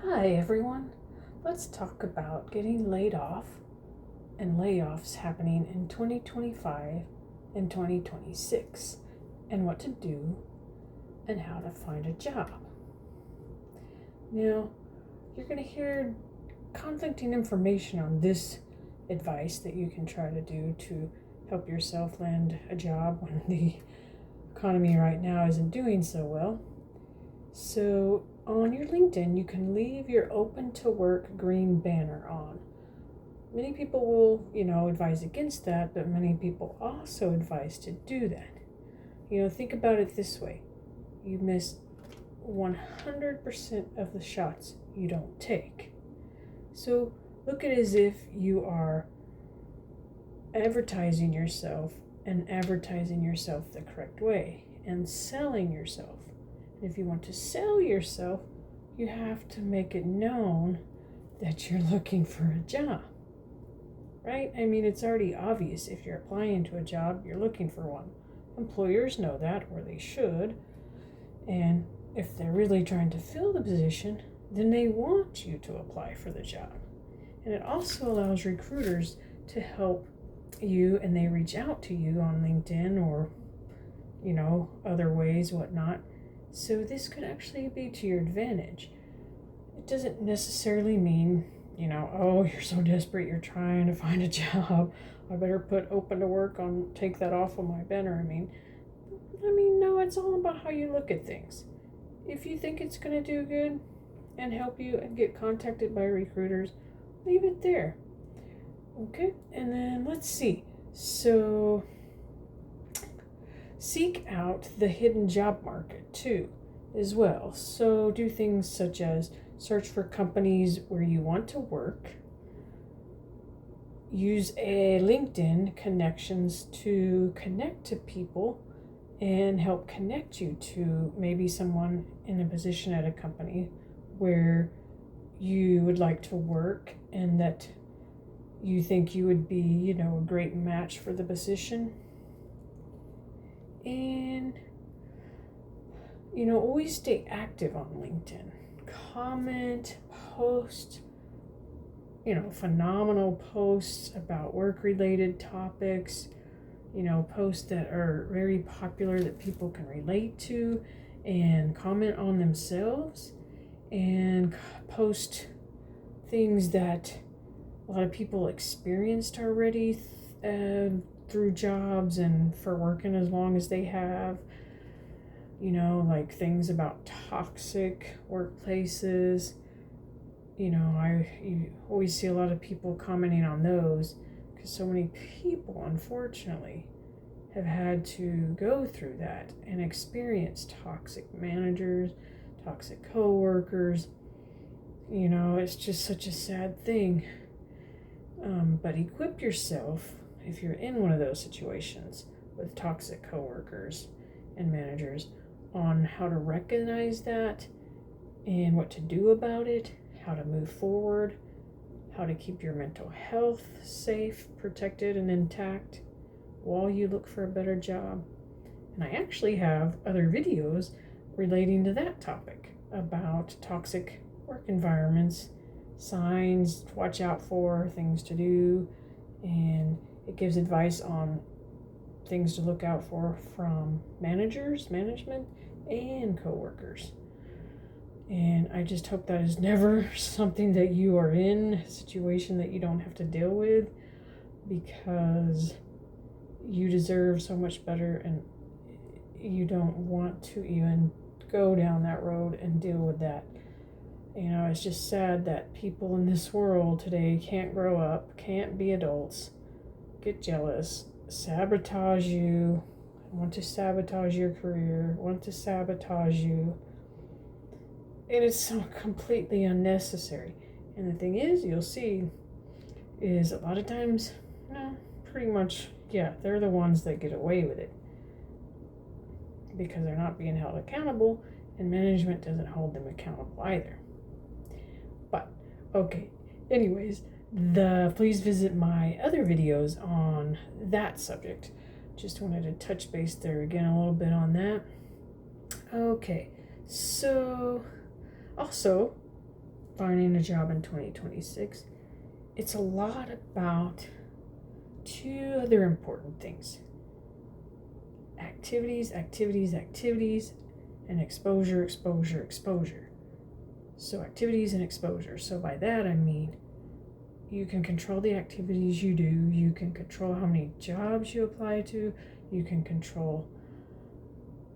Hi everyone. Let's talk about getting laid off and layoffs happening in 2025 and 2026 and what to do and how to find a job. Now, you're going to hear conflicting information on this advice that you can try to do to help yourself land a job when the economy right now isn't doing so well. So on your LinkedIn, you can leave your open to work green banner on. Many people will, advise against that, but many people also advise to do that. Think about it this way. You miss 100% of the shots you don't take. So look at it as if you are advertising yourself and advertising yourself the correct way and selling yourself. If you want to sell yourself, you have to make it known that you're looking for a job, right? I mean, it's already obvious if you're applying to a job, you're looking for one. Employers know that, or they should. And if they're really trying to fill the position, then they want you to apply for the job. And it also allows recruiters to help you, and they reach out to you on LinkedIn or, other ways, whatnot. So this could actually be to your advantage. It doesn't necessarily mean, oh, you're so desperate, you're trying to find a job. I better put open to work on, take that off of my banner. I mean, no, it's all about how you look at things. If you think it's going to do good and help you and get contacted by recruiters, leave it there. Okay, and then let's see. So seek out the hidden job market too, as well. So do things such as search for companies where you want to work. Use a LinkedIn connections to connect to people and help connect you to maybe someone in a position at a company where you would like to work and that you think you would be, a great match for the position. And, always stay active on LinkedIn. Comment, post, phenomenal posts about work-related topics, posts that are very popular that people can relate to and comment on themselves, and post things that a lot of people experienced already through jobs and for working as long as they have, like things about toxic workplaces. You always see a lot of people commenting on those because so many people, unfortunately, have had to go through that and experience toxic managers, toxic coworkers. It's just such a sad thing. But equip yourself if you're in one of those situations with toxic coworkers and managers on how to recognize that and what to do about it, how to move forward, how to keep your mental health safe, protected, and intact while you look for a better job. And I actually have other videos relating to that topic about toxic work environments, signs to watch out for, things to do, and it gives advice on things to look out for from managers, management, and coworkers. And I just hope that is never something that you are in, a situation that you don't have to deal with, because you deserve so much better and you don't want to even go down that road and deal with that. It's just sad that people in this world today can't grow up, can't be adults, get jealous, sabotage you, want to sabotage your career, want to sabotage you. And it's so completely unnecessary. And the thing is, you'll see, is a lot of times, pretty much, they're the ones that get away with it because they're not being held accountable, and management doesn't hold them accountable either. But, okay, anyways, please visit my other videos on that subject. Just wanted to touch base there again a little bit on that. Okay, so also finding a job in 2026, it's a lot about two other important things: activities, and exposure. So activities and exposure. So by that I mean you can control the activities you do, you can control how many jobs you apply to, you can control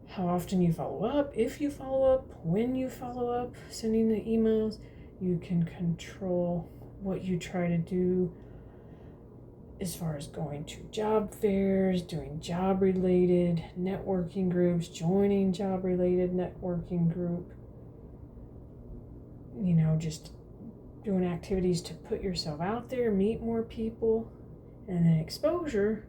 how often you follow up, if you follow up, when you follow up, sending the emails. You can control what you try to do as far as going to job fairs, doing job-related networking groups, joining job-related networking group, just doing activities to put yourself out there, meet more people. And then exposure,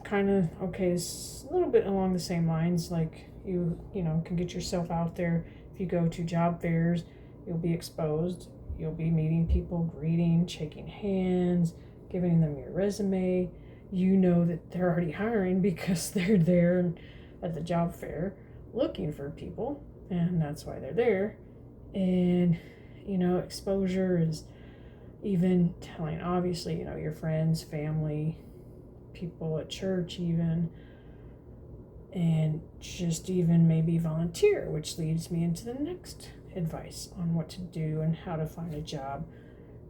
kind of, it's a little bit along the same lines, like you can get yourself out there. If you go to job fairs, you'll be exposed. You'll be meeting people, greeting, shaking hands, giving them your resume. You know that they're already hiring because they're there at the job fair looking for people, and that's why they're there. And exposure is even telling, obviously, your friends, family, people at church even, and just even maybe volunteer, which leads me into the next advice on what to do and how to find a job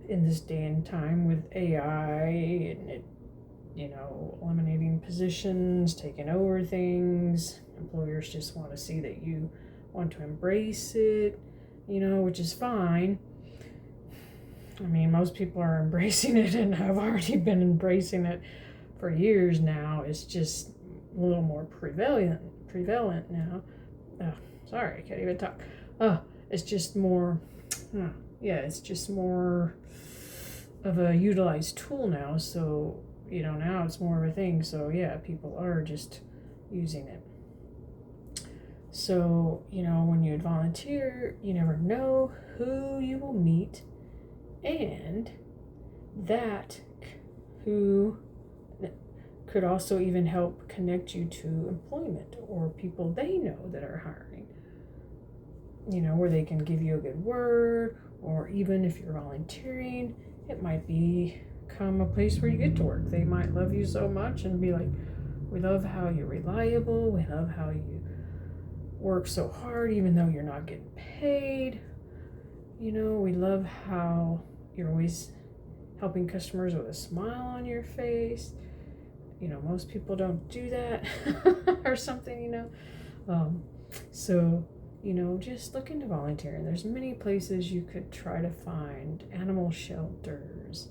in this day and time with AI and it, eliminating positions, taking over things. Employers just want to see that you want to embrace it, which is fine. I mean, most people are embracing it, and I've already been embracing it for years now. It's just a little more prevalent now. Sorry, I can't even talk. It's just more, it's just more of a utilized tool now. So, now it's more of a thing. So, people are just using it. So, when you volunteer, you never know who you will meet, and that who could also even help connect you to employment or people they know that are hiring, where they can give you a good word, or even if you're volunteering, it might become a place where you get to work. They might love you so much and be like, we love how you're reliable, we love how you work so hard even though you're not getting paid. We love how you're always helping customers with a smile on your face. Most people don't do that or something, So, just look into volunteering. There's many places you could try to find: animal shelters,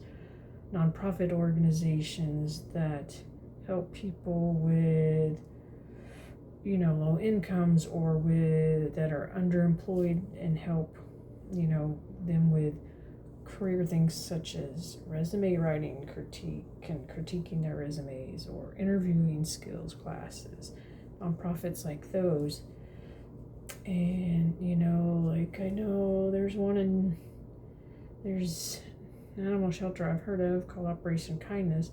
nonprofit organizations that help people with, low incomes or that are underemployed, and help, them with career things such as resume writing critiquing their resumes, or interviewing skills classes, nonprofits like those. And I know there's an animal shelter I've heard of called Operation Kindness.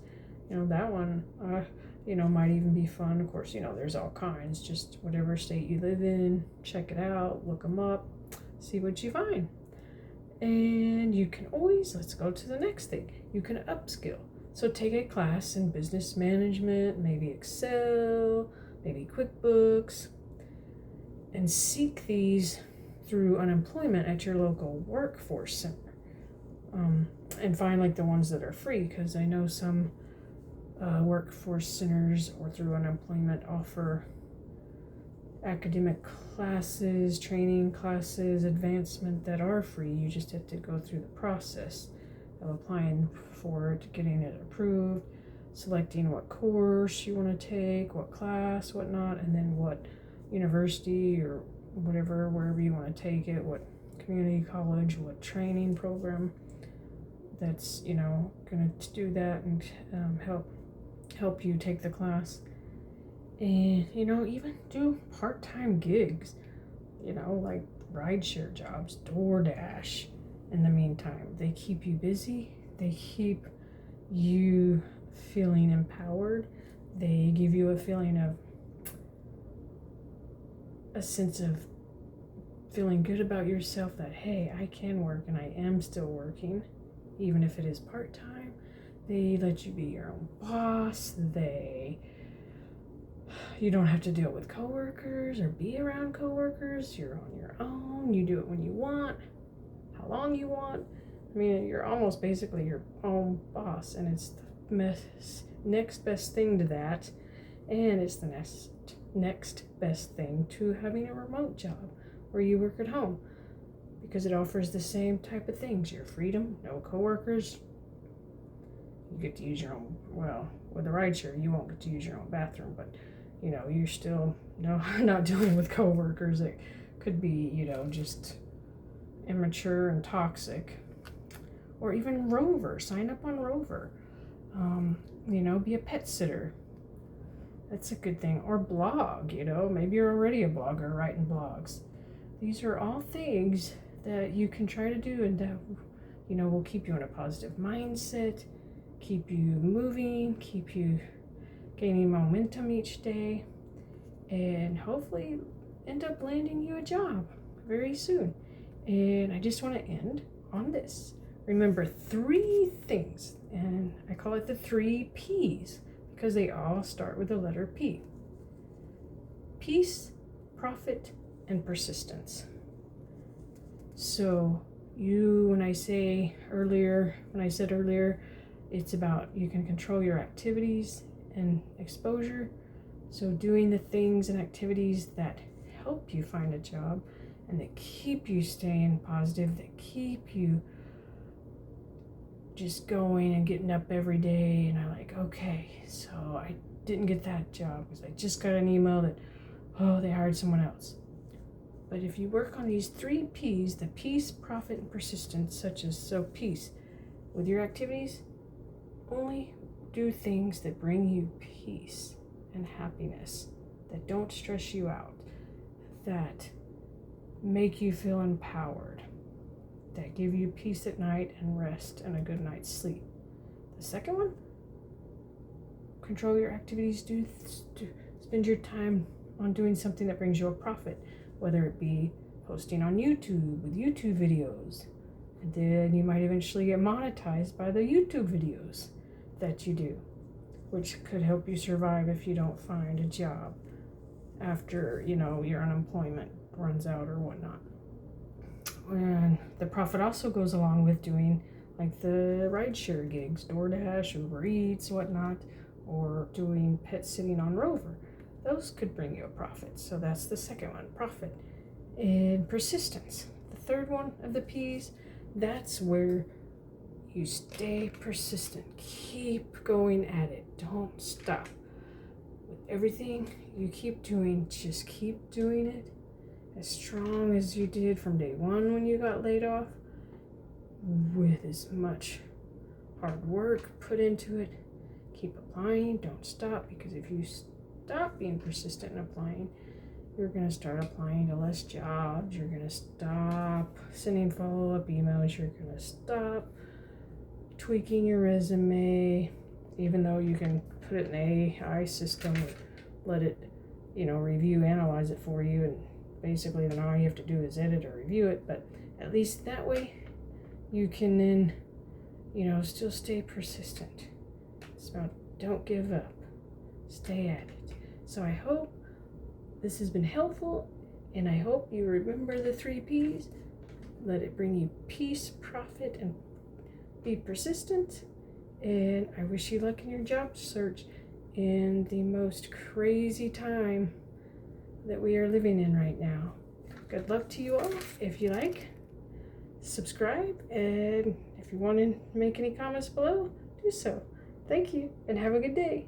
That one might even be fun. Of course, there's all kinds. Just whatever state you live in, check it out, look them up, see what you find. And you can always, let's go to the next thing, you can upskill. So take a class in business management, maybe Excel, maybe QuickBooks, and seek these through unemployment at your local workforce center. And find like the ones that are free, because I know some workforce centers or through unemployment offer academic classes, training classes, advancement that are free. You just have to go through the process of applying for it, getting it approved, selecting what course you want to take, what class, what not, and then what university or whatever, wherever you want to take it, what community college, what training program that's going to do that and help you take the class. And even do part-time gigs, like rideshare jobs, DoorDash. In the meantime, they keep you busy, they keep you feeling empowered, they give you a feeling of a sense of feeling good about yourself that, hey, I can work and I am still working, even if it is part-time. They let you be your own boss. You don't have to deal with coworkers or be around coworkers. You're on your own. You do it when you want, how long you want. I mean, you're almost basically your own boss, and it's the next best thing to that, and it's the next best thing to having a remote job where you work at home, because it offers the same type of things. Your freedom, no coworkers. You get to use your own, well, with the rideshare, you won't get to use your own bathroom, but you're still not dealing with coworkers that could be, just immature and toxic. Or even Rover, sign up on Rover. Be a pet sitter. That's a good thing. Or blog, maybe you're already a blogger writing blogs. These are all things that you can try to do and that, will keep you in a positive mindset, keep you moving, keep you gaining momentum each day, and hopefully end up landing you a job very soon. And I just want to end on this. Remember 3 things, and I call it the 3 P's because they all start with the letter P. Peace, profit, and persistence. So when I said earlier, it's about you can control your activities and exposure. So doing the things and activities that help you find a job and that keep you staying positive, that keep you just going and getting up every day. And I'm like, okay, so I didn't get that job because I just got an email that, they hired someone else. But if you work on these 3 P's, the peace, profit, and persistence, peace with your activities, only do things that bring you peace and happiness, that don't stress you out, that make you feel empowered, that give you peace at night and rest and a good night's sleep. The second one, control your activities. Spend your time on doing something that brings you a profit, whether it be posting on YouTube with YouTube videos, and then you might eventually get monetized by the YouTube videos that you do, which could help you survive if you don't find a job after, your unemployment runs out or whatnot. And the profit also goes along with doing like the rideshare gigs, DoorDash, Uber Eats, whatnot, or doing pet sitting on Rover. Those could bring you a profit. So that's the second one, profit. And persistence, the third one of the P's, that's where you stay persistent. Keep going at it. Don't stop. With everything you keep doing, just keep doing it as strong as you did from day one when you got laid off, with as much hard work put into it. Keep applying. Don't stop, because if you stop being persistent and applying, you're going to start applying to less jobs. You're going to stop sending follow-up emails. You're going to stop tweaking your resume, even though you can put it in an AI system, let it, review, analyze it for you, and basically then all you have to do is edit or review it. But at least that way you can then, still stay persistent. It's about don't give up. Stay at it. So I hope this has been helpful, and I hope you remember the 3 P's. Let it bring you peace, profit, and be persistent. And I wish you luck in your job search in the most crazy time that we are living in right now. Good luck to you all. If you like, subscribe, and if you want to make any comments below, do so. Thank you, and have a good day.